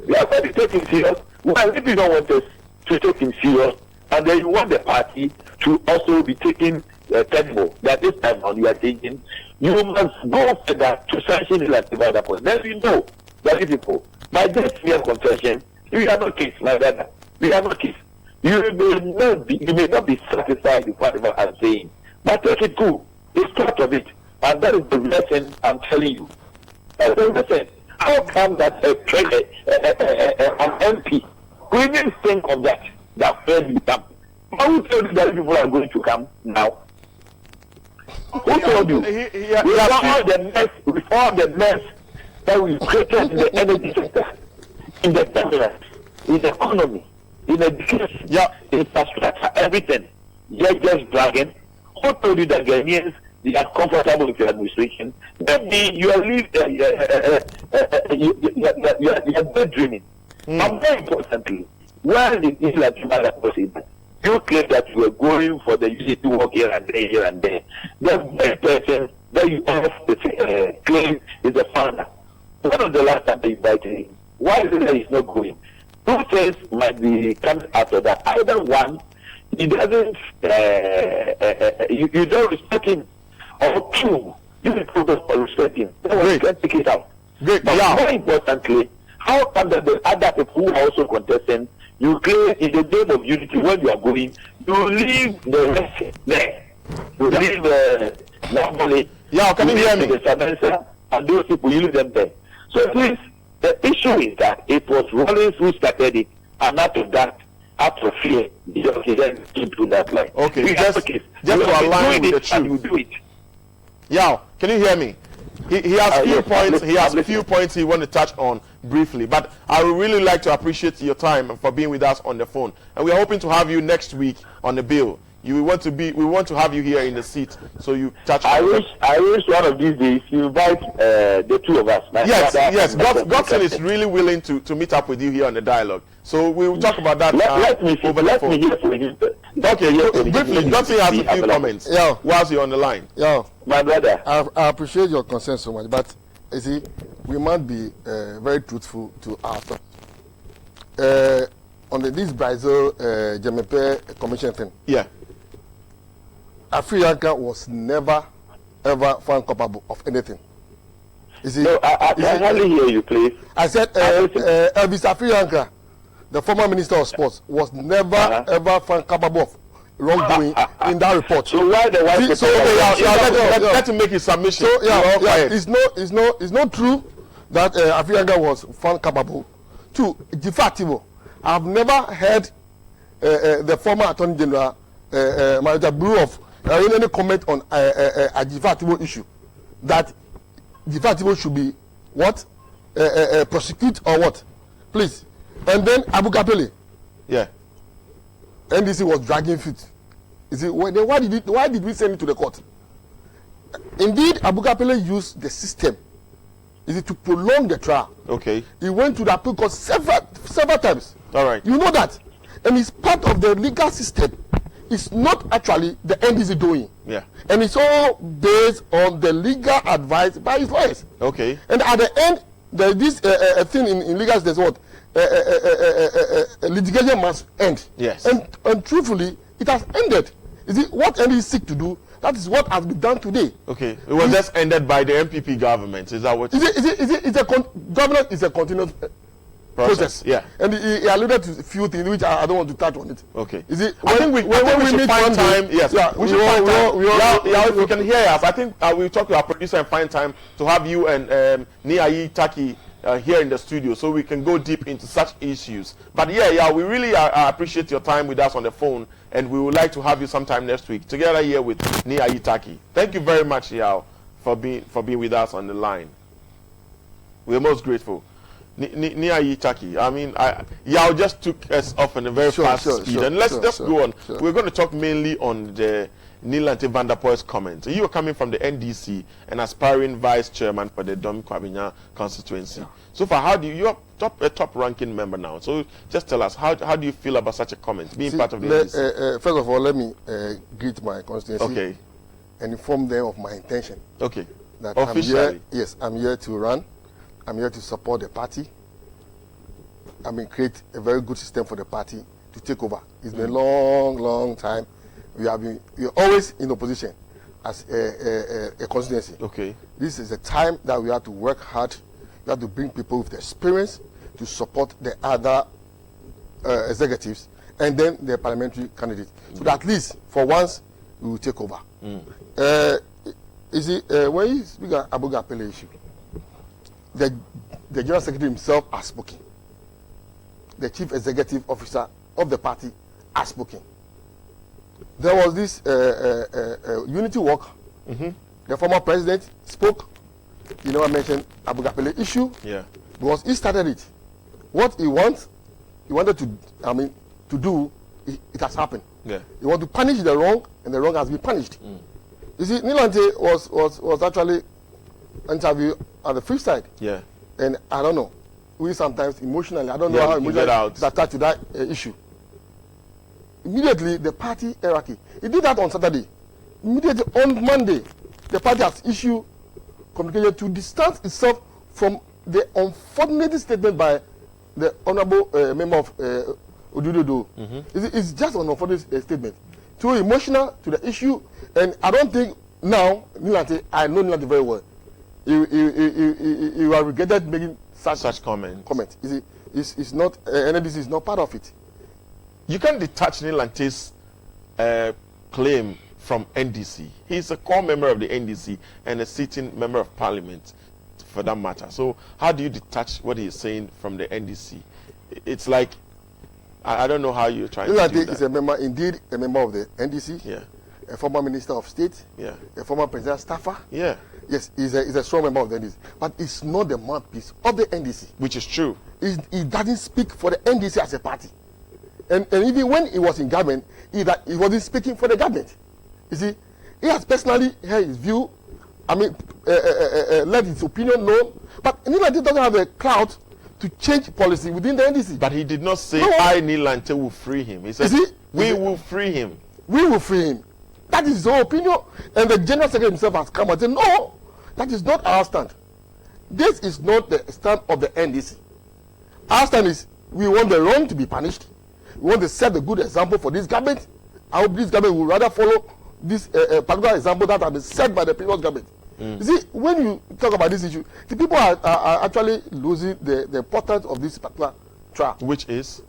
We are going to take him serious. Well, if you don't want us to take him serious, and then you want the party to also be taking credible that this time on you are taking, you must go further to sanction it like the other point. Then you know that people, by this mere confession, we are not kids like that. We are not kids. You may not be satisfied with whatever I'm saying, but take it cool. It's part of it. And that is the lesson I'm telling you. Listen, how come that an MP, we didn't think of that when we come? Who told you that people are going to come now? Who told you? We found the mess that we created in the energy sector, in the government, in the economy, in education, infrastructure, everything. You're just bragging. Who told you that Ghanaians, they are comfortable with your administration? Maybe you are daydreaming. And more importantly, while the issue like you claim that you were going for the unity to work here and there. The very person that you claim is the founder. One of the last time they invited him, why is it that he's not going? Two things might be coming out of that. Either one, he doesn't, you don't respect him, or two, you people don't respect him. You can't take it out. But more importantly, how come that the other people who are also contesting, you claim in the name of unity when you are going, you leave the rest there. You leave normally. Can you hear me? The and those people, you leave them there. So please, the issue is that it was Rollins who started it, and out of that, out of fear, then keep to that line. Okay, just to align with the truth. You do it. Yeah, can you hear me? He has few points. He has a few points he want to touch on briefly, but I would really like to appreciate your time and for being with us on the phone. And we are hoping to have you next week on the bill. We want to have you here in the seat, so you touch. I wish one of these days you invite the two of us. Yes. Godson is really willing to meet up with you here on the dialogue. So we will talk about that. Let me hear from him. Okay, briefly, Godson has a few comments. Whilst you're on the line. My brother, I appreciate your concern so much, but you see, we must be very truthful to ourselves. On this Brazil Jemepe Commission thing. Afriyanka was never ever found culpable of anything. You see, no, I can hardly hear you, please. I said Elvis Afriyanka, the former Minister of Sports, was never ever found culpable of wrongdoing in that report. So why the white people? Let him make his submission. So it's not true that Afriyanka was found culpable. Two, de facto, I've never heard the former Attorney General, Marita Blue, of any comment on a de facto issue that the fact people should be what prosecute or what, please. And then Abu Kapele, Yeah. NDC was dragging feet. You see, why did we send it to the court? Indeed, Abu Kapele used the system, to prolong the trial. Okay. He went to the appeal court several times. All right. You know that, and it's part of the legal system. It's not actually the NDC doing. Yeah. And it's all based on the legal advice by his lawyers. Okay. And at the end, there is this thing in legal, there's what? Litigation must end. Yes. And truthfully, it has ended. Is it what NDC seek to do? That is what has been done today. Okay. It was just ended by the MPP government. Is that what? Government is a continuous process. Yeah. And he alluded to a few things which I don't want to touch on it. Okay. Is it? I think we should find time. Yes. Yeah, we should find time. If you can hear us, I think we'll talk to our producer and find time to have you and Niayi Taki here in the studio so we can go deep into such issues. But yeah, we really appreciate your time with us on the phone, and we would like to have you sometime next week together here with Niayi Taki. Thank you very much, Yao, for being with us on the line. We're most grateful. Niayi Taki, I mean, Yao just took us off in a very fast speed, and let's go on. We're going to talk mainly on the Nilante van der Poel's comment. You are coming from the NDC and aspiring vice chairman for the Dom Kwabinya constituency. Yeah. So far, you're a top-ranking member now. So just tell us, how do you feel about such a comment, being part of the NDC? First of all, let me greet my constituency. Okay. And inform them of my intention. Okay. That officially? I'm here to run. I'm here to support the party. I mean, create a very good system for the party to take over. It's been a long time. We're always in opposition as a constituency. Okay. This is a time that we have to work hard. We have to bring people with experience to support the other executives and then the parliamentary candidates. So that at least for once we will take over. You see, when you speak about Abu Kapele issue, the General Secretary himself has spoken. The Chief Executive Officer of the party has spoken. There was this unity walk. The former president spoke. You know, I mentioned Abu Kapele issue. Yeah. Because he started it. What he wanted to do, it has happened. Yeah. He want to punish the wrong, and the wrong has been punished. You see, Nilante was actually interviewed at the Free Side. Yeah. And I don't know, we sometimes emotionally, I don't know how emotionally attached to that issue. Immediately, the party hierarchy, he did that on Saturday. Immediately on Monday, the party has issued communication to distance itself from the unfortunate statement by the honorable member of Odudodo. It's just an unfortunate statement. Too emotional to the issue, and I don't think now, Nilante, I know Nilante very well. You are regretted making such comments. It's not, NDC is not part of it. You can't detach Nilante's claim from NDC. He's a core member of the NDC and a sitting member of parliament, for that matter. So how do you detach what he's saying from the NDC? It's like, I don't know how you're trying to do that. Nilante is indeed a member of the NDC. Yeah. A former minister of state. Yeah. A former presidential staffer. Yeah. Yes, he's a strong member of the NDC. But it's not the mouthpiece of the NDC. Which is true. He doesn't speak for the NDC as a party. And even when he was in government, he wasn't speaking for the government. You see, he has personally had his view, let his opinion known. But Nilante doesn't have a clout to change policy within the NDC. But he did not say, I, Nilante, will free him. He said, we will free him. We will free him. That is his own opinion. And the General Secretary himself has come and said, no, that is not our stand. This is not the stand of the NDC. Our stand is, we want the wrong to be punished. We want to set a good example for this government. I hope this government will rather follow this particular example that has been set by the previous government. You see, when you talk about this issue, the people are actually losing the importance of this particular trial. Which is?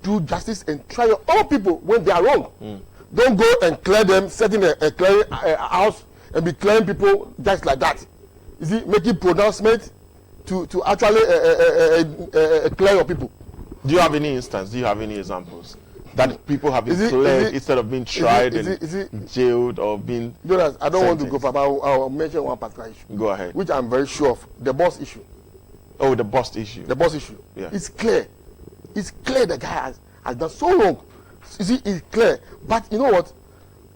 Do justice and try all people when they are wrong. Don't go and clear them, setting a clearing house and be clearing people just like that. You see, making pronouncement to actually clear your people. Do you have any instance? Do you have any examples? that people have been cleared instead of being tried and jailed or being Jonas, I don't want to sentenced. go far, but I'll mention one particular issue. Go ahead. Which I'm very sure of. The boss issue. Oh, the bust issue. The boss issue. Yeah. It's clear. It's clear the guy has done so long. You see, it's clear. But you know what?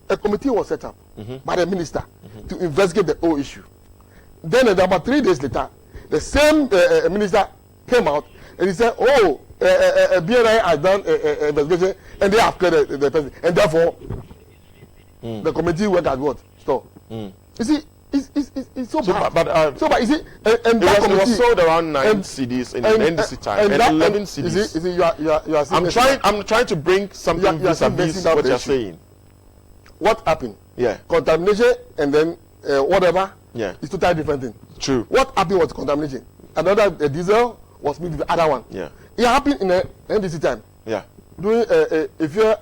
A committee was set up by the minister to investigate the whole issue. Then about 3 days later, the same minister came out and he said, oh, BNI has done investigation and they have cleared the person. And therefore, the committee work at what? Stop. You see, it's so bad. But so bad. You see, and it was sold around 9 CDs in NDC time and 11 CDs. You see, you are I'm trying to bring something vis-a-vis what you're saying. What happened? Yeah. Contamination and then whatever. Yeah. It's totally different thing. True. What happened was contamination. Another diesel was mixed with the other one. Yeah. It happened in the NDC time. Yeah. During if you're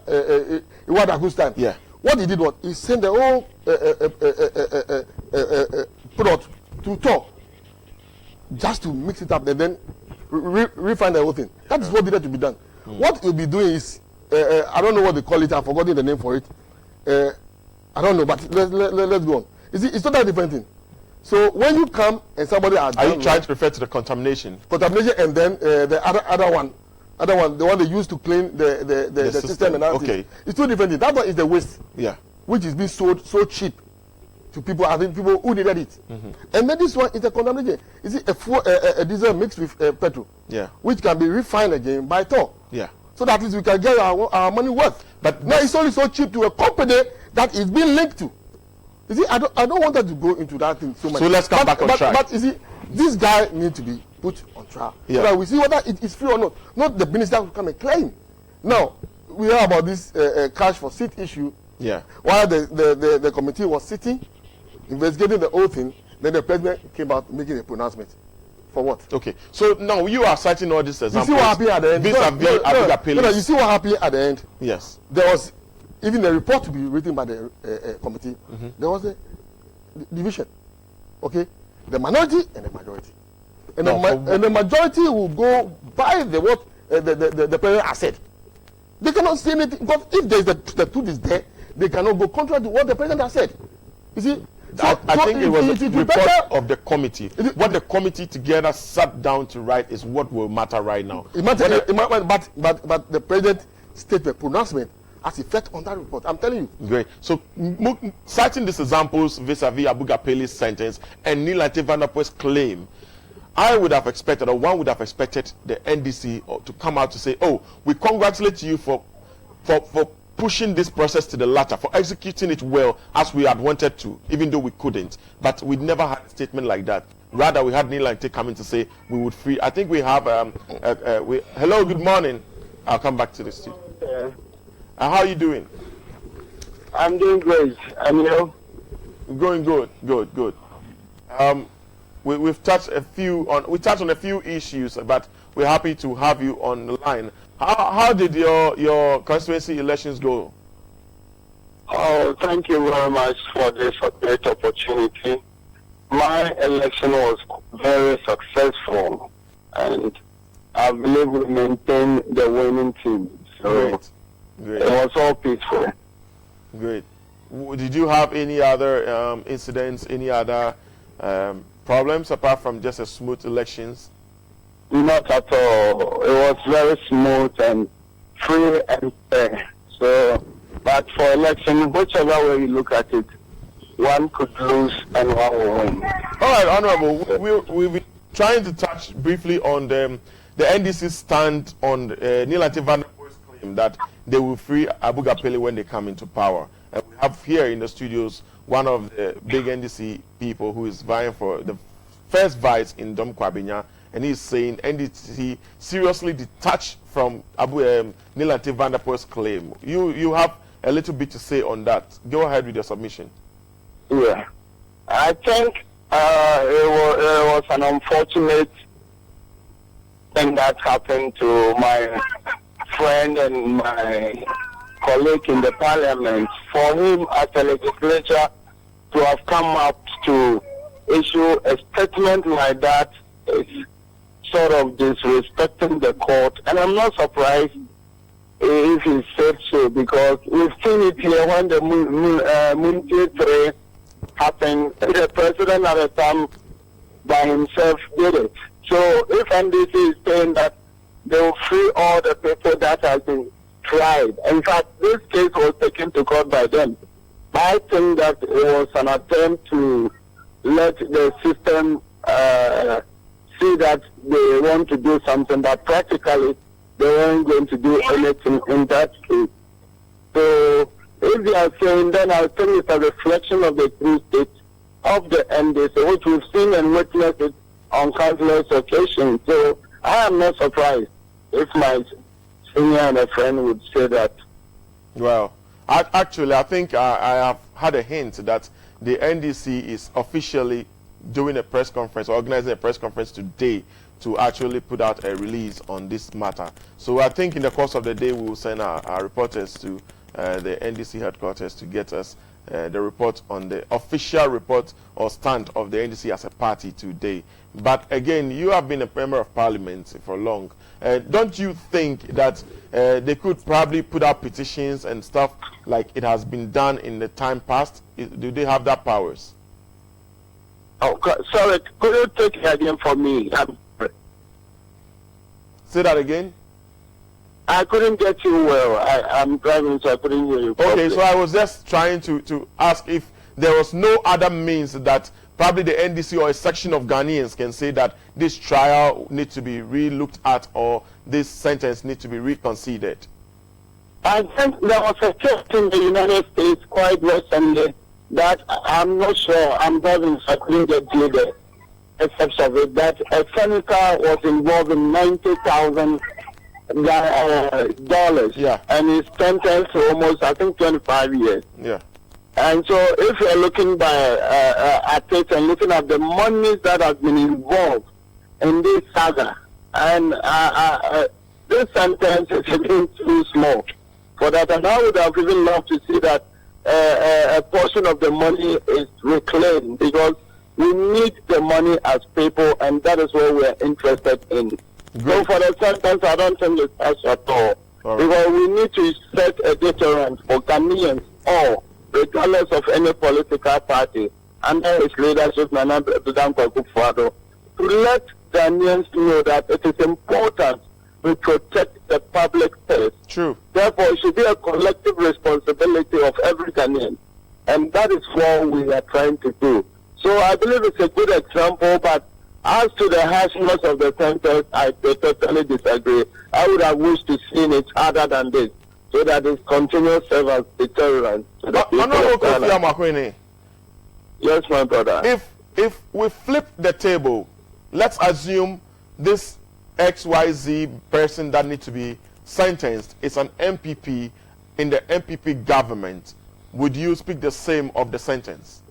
Iwadaku's time. Yeah. What he did was he sent the whole product to Tor just to mix it up and then refine the whole thing. That is what needed to be done. What you'll be doing is I don't know what they call it. I've forgotten the name for it. I don't know, but let's go on. You see, it's not a different thing. So when you come and somebody has are you trying to refer to the contamination? Contamination and then the other one, the one they use to clean the system and everything. Okay. It's two different things. That one is the waste. Yeah. Which is being sold so cheap to people. I think people who needed it. And then this one is the contamination. You see, a diesel mixed with petrol. Yeah. Which can be refined again by Tor. Yeah. So that at least we can get our money worth. But now it's only so cheap to a company that is being linked to. You see, I don't want us to go into that thing so much. So let's come back on track. But you see, this guy needs to be put on trial. Yeah. So that we see whether it is free or not. Not the minister who come and claim. Now, we heard about this cash for seat issue. Yeah. While the committee was sitting, investigating the whole thing, then the president came out making a pronouncement. For what? Okay. So now you are citing all these examples. You see what happened at the end? You see what happened at the end? Yes. There was even a report to be written by the committee. There was a division. Okay? The minority and the majority. And, and the majority will go by what the president has said. They cannot say anything because if there is the truth is there, they cannot go contrary to what the president has said. You see? I think it was a report of the committee. What the committee together sat down to write is what will matter right now. It matters, but the president stated the pronouncement as effect on that report. I'm telling you. Great. So, citing these examples vis-a-vis Abu Gapeli's sentence and Neil Vanderpoel's claim, I would have expected, or one would have expected, the NDC to come out to say, "Oh, we congratulate you for pushing this process to the latter, for executing it well as we had wanted to, even though we couldn't." But we never had a statement like that. Rather, we had Neil Ante coming to say we would free. I think we have. Hello, good morning. I'll come back to the studio. Yeah. How are you doing? I'm doing great. And you? Going good. We've touched on a few issues, but we're happy to have you on the line. How did your constituency elections go? Oh, thank you very much for this great opportunity. My election was very successful, and I believe we maintained the winning team. So Great. It was all peaceful. Great. Did you have any other incidents, any other problems apart from just a smooth elections? Not at all. It was very smooth and free and fair. So, but for election, whichever way you look at it, one could lose and one will win. All right, Honorable. We've been trying to touch briefly on the NDC stand on Neil Vanderpoel's claim that they will free Abu Gapeli when they come into power. And we have here in the studios one of the big NDC people who is vying for the first vice in Dom Kwabinya. And he's saying NDC seriously detached from Neil Vanderpoel's claim. You have a little bit to say on that. Go ahead with your submission. Yeah. I think it was an unfortunate thing that happened to my friend and my colleague in the parliament. For him as a legislature to have come up to issue a statement like that is sort of disrespecting the court, and I'm not surprised if he said so, because we've seen it here when the Muntie 3 happened. The president at the time by himself did it. So if NDC is saying that they will free all the people that have been tried, in fact, this case was taken to court by them. I think that it was an attempt to let the system see that they want to do something, but practically they weren't going to do anything in that case. So if they are saying, then I think it's a reflection of the true state of the NDC, which we've seen and witnessed it on countless occasions. So I am not surprised if my senior and a friend would say that. Well, actually, I think I have had a hint that the NDC is officially doing a press conference, organizing a press conference today to actually put out a release on this matter. So I think in the course of the day we will send our reporters to the NDC headquarters to get us the report on the official report or stand of the NDC as a party today. But again, you have been a member of parliament for long. Don't you think that they could probably put out petitions and stuff like it has been done in the time past? Do they have that powers? Oh, sorry, could you take it again for me? Say that again. I couldn't get you well. I'm driving, so I couldn't hear you. Okay, so I was just trying to ask if there was no other means that probably the NDC or a section of Ghanaians can say that this trial needs to be re-looked at or this sentence needs to be reconsidered. I think there was a case in the United States quite recently that I'm not sure, I'm driving, so I couldn't get you the effects of it, that a senator was involved in $90,000 yeah, and he's sentenced to almost, I think, 25 years. Yeah. And so if you're looking at it and looking at the monies that have been involved in this saga, and this sentence is even too small for that. And I would have even loved to see that a portion of the money is reclaimed, because we need the money as people, and that is what we are interested in. So for the sentence, I don't think it's us at all. Because we need to set a deterrent for Ghanaians, all, regardless of any political party, under his leadership, Nana Akufo-Addo, to let Ghanaians know that it is important to protect the public purse. True. Therefore, it should be a collective responsibility of every Ghanaian. And that is what we are trying to do. So I believe it's a good example, but as to the harshness of the sentence, I totally disagree. I would have wished to see it other than this, so that it continues to serve as deterrent. Yes, my brother. If we flip the table, let's assume this XYZ person that needs to be sentenced is an MPP in the MPP government, would you speak the same of the sentence?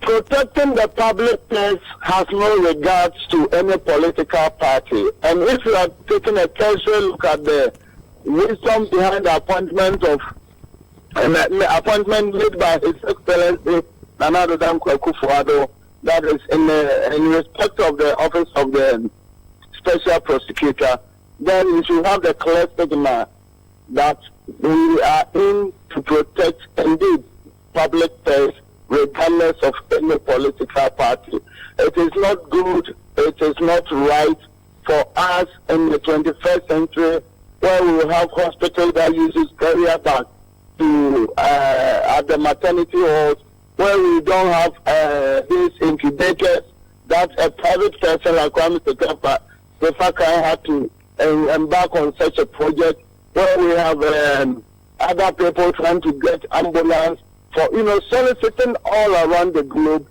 Protecting the public purse has no regards to any political party. And if you are taking a casual look at the wisdom behind the appointment of appointment made by His Excellency Nana Akufo-Addo, that is in respect of the office of the special prosecutor, then you should have the clear stigma that we are in to protect indeed public purse, regardless of any political party. It is not good, it is not right for us in the 21st century, where we will have hospitals that uses carrier bags to at the maternity halls, where we don't have these incubators that a private person like Mr. Kefa had to embark on such a project, where we have other people trying to get ambulance for, soliciting all around the globe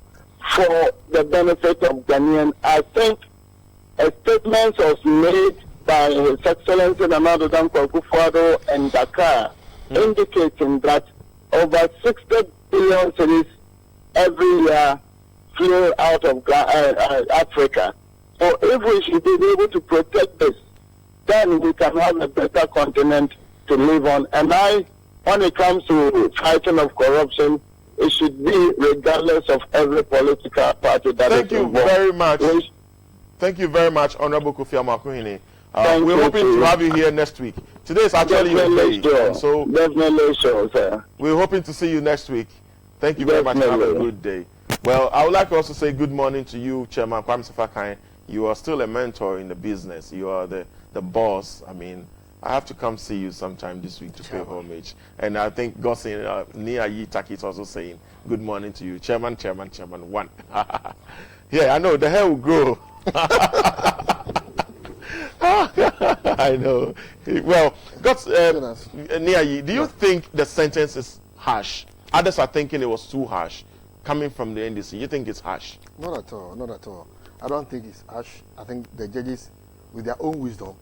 for the benefit of Ghanaians. I think a statement was made by His Excellency Nana Akufo-Addo and Dakar, indicating that over 60 billion cedis every year flow out of Africa. So if we should be able to protect this, then we can have a better continent to live on. And when it comes to fighting of corruption, it should be regardless of every political party that is involved. Thank you very much. Thank you very much, Honorable Kofi Amakuhene. We're hoping to have you here next week. Today is actually your day, and so definitely sure, sir. We're hoping to see you next week. Thank you very much. Have a good day. Well, I would like to also say good morning to you, Chairman Kwame Sefakai. You are still a mentor in the business. You are the boss. I mean, I have to come see you sometime this week to pay homage. And I think Gosin Nia Yitaki is also saying good morning to you, Chairman 1. Yeah, I know the hair will grow. I know. Well, Nia, do you think the sentence is harsh? Others are thinking it was too harsh. Coming from the NDC, you think it's harsh? Not at all, not at all. I don't think it's harsh. I think the judges, with their own wisdom,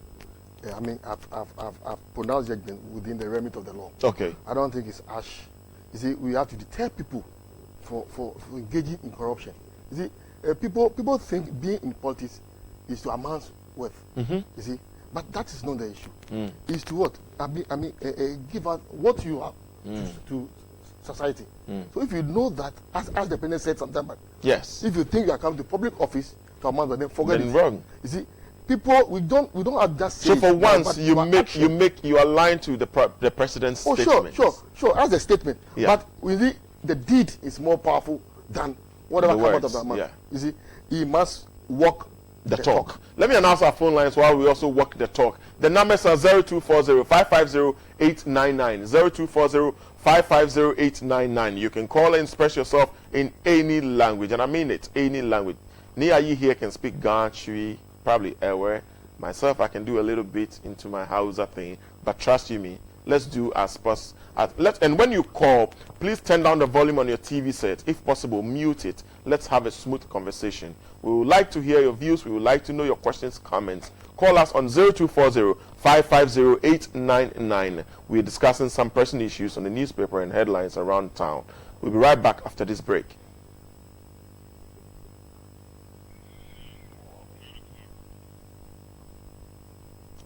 I've pronounced judgment within the remit of the law. Okay. I don't think it's harsh. You see, we have to deter people for engaging in corruption. You see, people think being in politics is to a man's worth. You see, but that is not the issue. It's to what? Give out what you are to society. So if you know that, as the president said sometime back, yes, if you think you are coming to public office to a man, then forget it. Wrong. You see, people we don't have just. So for once, you align to the president's statement. Sure, as a statement. Yeah. But really, the deed is more powerful than whatever comes out of that man. Yeah. You see, he must walk the talk. Let me announce our phone lines while we also walk the talk. The numbers are 0240-550-899, 0240-550-899. You can call and express yourself in any language, and I mean it, any language. Nia here can speak Ga, Chui, probably Ewe. Myself, I can do a little bit into my Hausa thing, but trust you me, let's do as possible. And when you call, please turn down the volume on your TV set. If possible, mute it. Let's have a smooth conversation. We would like to hear your views. We would like to know your questions, comments. Call us on 0240-550-899. We're discussing some pressing issues on the newspaper and headlines around town. We'll be right back after this break.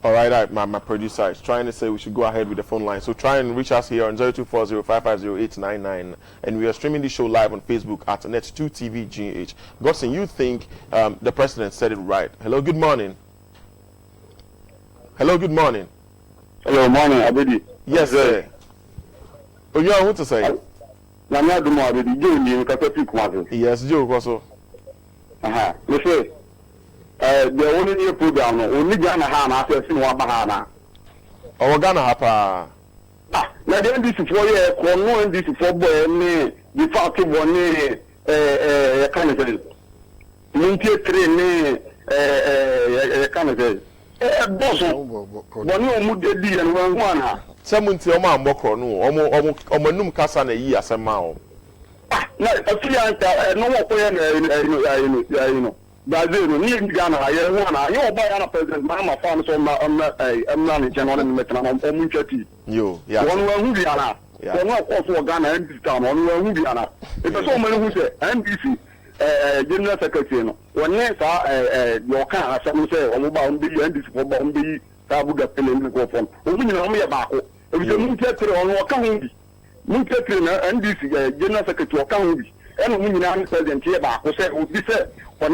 All right, my producer is trying to say we should go ahead with the phone line. So try and reach us here on 0240-550-899. And we are streaming the show live on Facebook at Net2TVGH. Godson, you think the president said it right. Hello, good morning. Hello, good morning. Hello, morning, Abedi. Yes, sir. Oh, you want to say? Yes, Joe, also. Listen. The only new program, only Ghana Hana, access in Wabahana. Oh, Ghana Hapa. Now, then this is 4 years, and this is 4 boy, the party one, kind of thing. Minty train, kind of thing. Bosso, one more day and one. Someone tell my Mokro, no, Omanum Cassan a year as a mouth. No, a few no more point, you know. Brazil, ni Ghana, I want you buy an president, Mama farms on my general and Metan. You, yeah. One who be Anna. One also Ghana and this town, one who be Anna. It's so many who say NBC, General Secretary. When next your car, some say, on about the NBC for Bombay, Tabuga Pelin go from. Only know me about it. If you move on Wakandi, NBC, General Secretary Wakandi, and when you president here back, who said, who said, when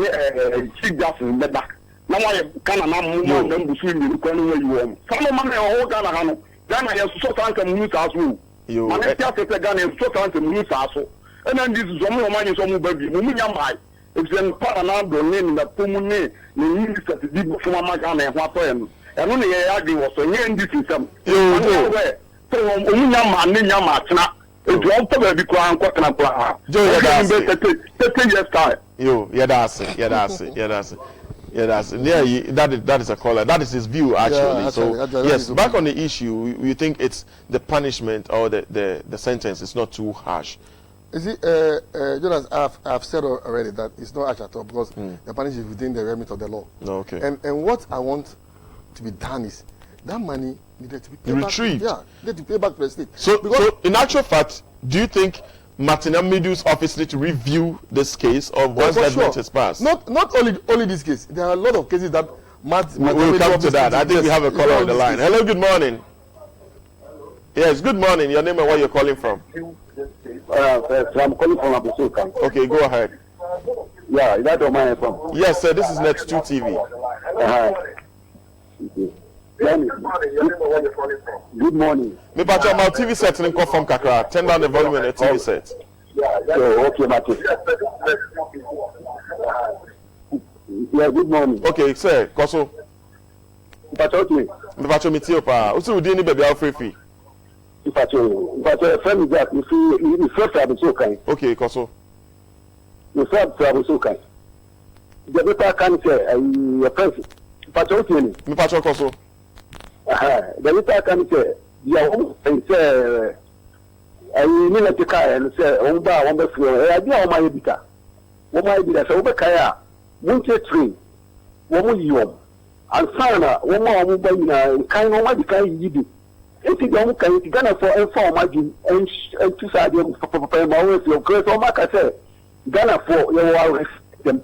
Chief Justice in the back. Now I can't move them between you, where you want. Some of my whole Ghana, Ghana has so time to move as well. You, and Ghana is so time to move as well. And then this is some money, some baby, Mummy. If then Paranam domain that Pumune, the minister to do for my Ghana and what and only I was so near this system. You know where? So, Umunyama, it's one probably crown cotton and plan. Joe, 30 years time. That's it. Yeah, that is a caller. That is his view, actually. Actually, yes, back on the issue, you think it's the punishment or the sentence is not too harsh? You see, Jonas, I've said already that it's not harsh at all because the punishment is within the remit of the law. Okay. And what I want to be done is that money needed to be paid retrieved. Back. Yeah, needed to pay back to the state. So in actual fact, do you think Martin Amidu's office need to review this case or once judgment is passed? Not only this case. There are a lot of cases that we'll come to that. I think we have a caller on the line. Hello, good morning. Yes, good morning. Your name and where you're calling from? I'm calling from Abusuka. Okay, go ahead. Yeah, is that your mind from? Yes, sir. This is Net2 TV. Good morning. Me pacho my TV set in from Kakra. Turn down the volume on the TV set. Okay, Matthew. Yeah, good morning. Okay, sir. Koso. Me pacho me tio pa. Usi udi ni baby free. Friend is that you first have so kind. Okay, Koso. You first have so kind. The better can say your person. Me pacho Koso. The better can say your home and say I mean at the car and say Omba on the floor. I do all my bita. What my bita so Kaya won't you train? What will you and Sana, one more mobile kind of what you can do. If you don't can Ghana for inform margin and to side for my way your great or Mark I say Ghana for your them.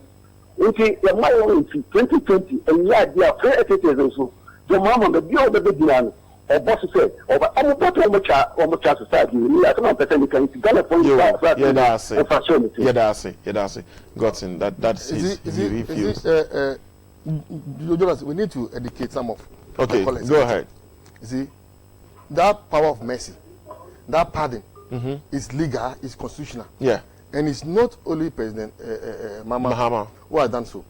If you my own 2020 and yeah, they are fair also. Your mama the deal the big man. A boss said, "Over I'm not much society. I cannot pretend you can Ghana for you." Yeah, that's it. Yeah, that's it. Gotten that's his views. We need to educate some of. Okay, go ahead. You see, that power of mercy, that pardon, is legal, is constitutional. Yeah, and it's not only President Mahama who has done so.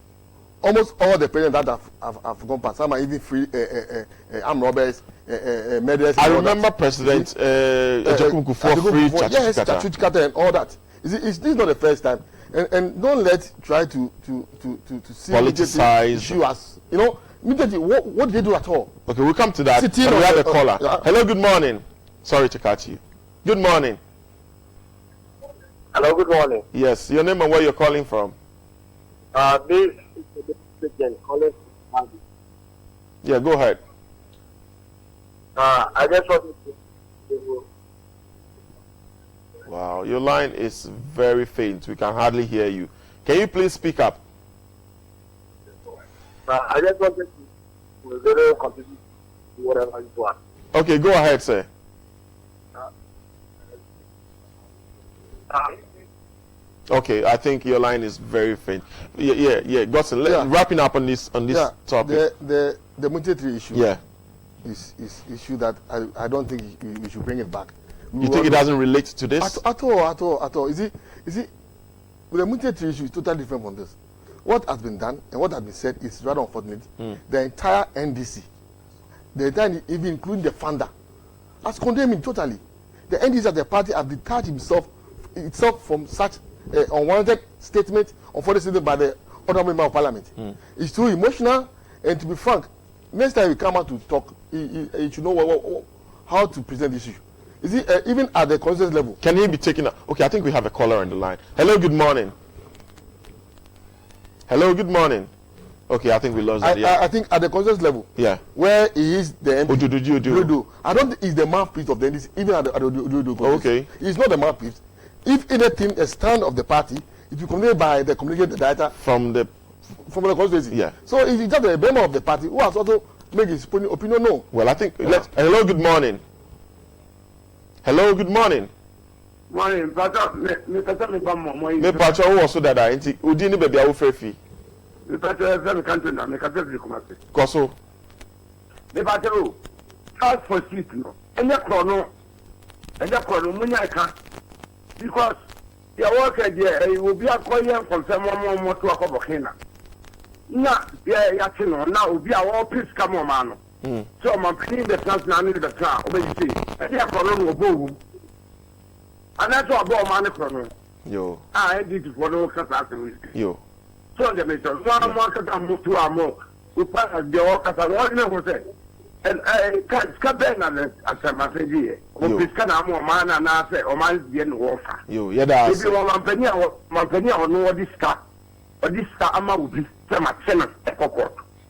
Almost all the presidents that have gone past, some are even free armed robbers, murderers. I remember President Agyapong free Chachukata and all that. This is not the first time, and don't try to see politicize issue as immediately. What did they do at all? Okay, we'll come to that. We have a caller. Hello, good morning. Sorry to catch you. Good morning. Hello, good morning. Yes, your name and where you're calling from. This is the president calling. Yeah, go ahead. I just want to. Wow, your line is very faint. We can hardly hear you. Can you please speak up? I just wanted to contribute to whatever you want. Okay, go ahead, sir. Okay, I think your line is very faint. Yeah. Gosson, wrapping up on this topic. The monetary issue. Yeah, is issue that I don't think we should bring it back. You think it doesn't relate to this? At all. Is it? The monetary issue is totally different from this. What has been done and what has been said is rather unfortunate. The entire NDC, even including the funder, has condemned him totally. The NDC as a party have detached itself from such unwarranted statement, unfortunate statement by the honorable member of parliament. It's too emotional, and to be frank, next time we come out to talk, you should know how to present this issue. Is it even at the consensus level? Can he be taken up? Okay, I think we have a caller on the line. Hello, good morning. Hello, good morning. Okay, I think we lost that. I think at the consensus level, where he is the MP, Odudu, I don't think he's the mouthpiece of the NDC, even at the Odudu. Okay. He's not the mouthpiece. If anything, a stand of the party, it will communicate by the communicated data from the constituency. Yeah. So it's just a member of the party who has also made his opinion known. Well, I think hello, good morning. Hello, good morning. Morning, Me pacho who also that enti udi ni baby awo frefi. Me pacho FM country na me kafe free kumase. Koso. Me pacho charge for street no. Enye krono munya ka. Because your work there will be a coin from someone more to a Kobokina. Na ya chino na ubi a all peace come on man. So I'm paying the trans na the car obey see. Enye krono no bo. And that's what about money from Yo. I did for no capacity. Yo. So the mission, one market and move to our more. We pass the workers and what you say. And I can't come as a message. We can have more man and I say, or man, the end warfare. Yo, yeah, if you want Mampania or know what this car, or this car, I'm out with some tenant at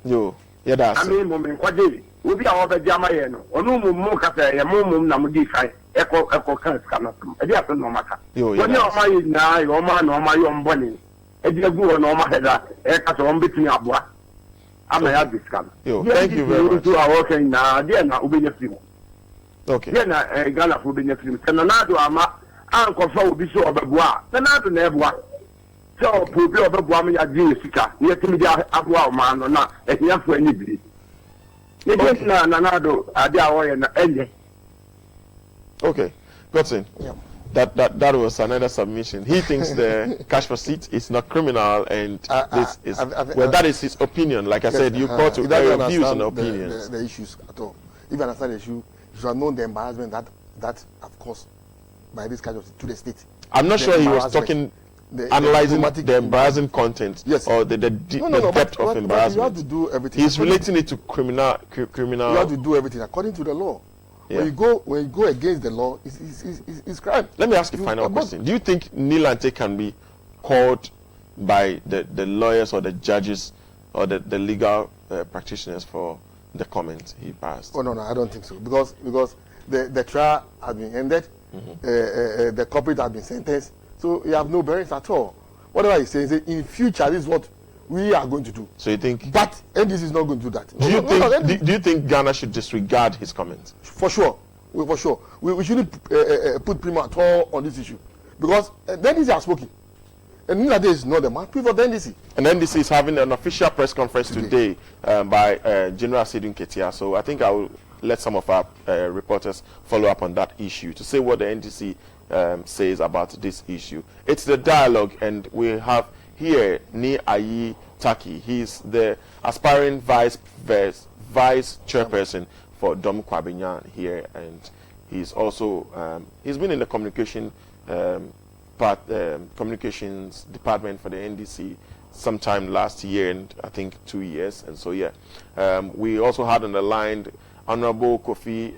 Yo, yeah, that's I mean, woman, what did we be all the Jamayano, or no more cafe, a moment, Namudi, Echo cans cannot. I just no matter. Yo, when you're my now, your man or my own bunny, a dear good no matter, Echo on between Abua. I may have this come. Yo, thank you very much. To our working now, dear, now, obey your film. Okay. Then a gala for being a film. And another ama, Uncle will be so of a bois. Then I don't have one. So, Puppy of a Guamia Jessica, near to me, Abua man or not, and here for anybody. Okay, Godson. Yeah. That was another submission. He thinks the cash for seat is not criminal, and this is that is his opinion. Like I said, you brought to your views and opinions. The issues at all. If you understand the issue, you should have known the embarrassment that of course by this kind of to the state. I'm not sure he was talking. Analyzing the embarrassing content, yes, or the depth of embarrassment. You have to do everything. He's relating it to criminal. You have to do everything according to the law. Yeah. When you go against the law, it's crime. Let me ask you a final question. Do you think Nilante can be called by the lawyers or the judges or the legal practitioners for the comment he passed? Oh no, I don't think so. Because the trial has been ended, the culprit has been sentenced. So you have no bearings at all. Whatever he's saying, in future, this is what we are going to do. So you think? But NDC is not going to do that. Do you think Ghana should disregard his comments? For sure. For sure. We shouldn't put prima at all on this issue. Because the NDC has spoken. And Nilante is not the mouthpiece of the NDC. And NDC is having an official press conference today by General Sidun Ketia. So I think I will let some of our reporters follow up on that issue to say what the NDC says about this issue. It's the dialogue, and we have here Ni Ayi Taki. He's the aspiring vice chairperson for Dom Kwabinyan here, and he's also he's been in the communications department for the NDC sometime last year, and I think 2 years. And so yeah, we also had on the line Honorable Kofi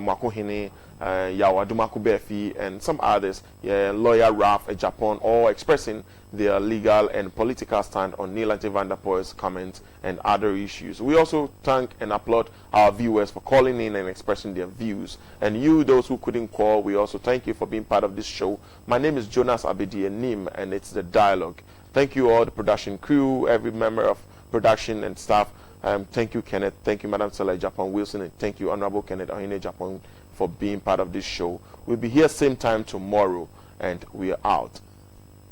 Makohene, Yawaduma Kubefi, and some others, lawyer Ralph Agyapong, all expressing their legal and political stand on Nilante van der Poel's comments and other issues. We also thank and applaud our viewers for calling in and expressing their views. And you, those who couldn't call, we also thank you for being part of this show. My name is Jonas Abedi Enim, and it's The Dialogue. Thank you all, the production crew, every member of production and staff. Thank you, Kenneth. Thank you, Madam Stella Agyapong Wilson, and thank you, Honorable Kenneth Agyapong, for being part of this show. We'll be here same time tomorrow, and we are out.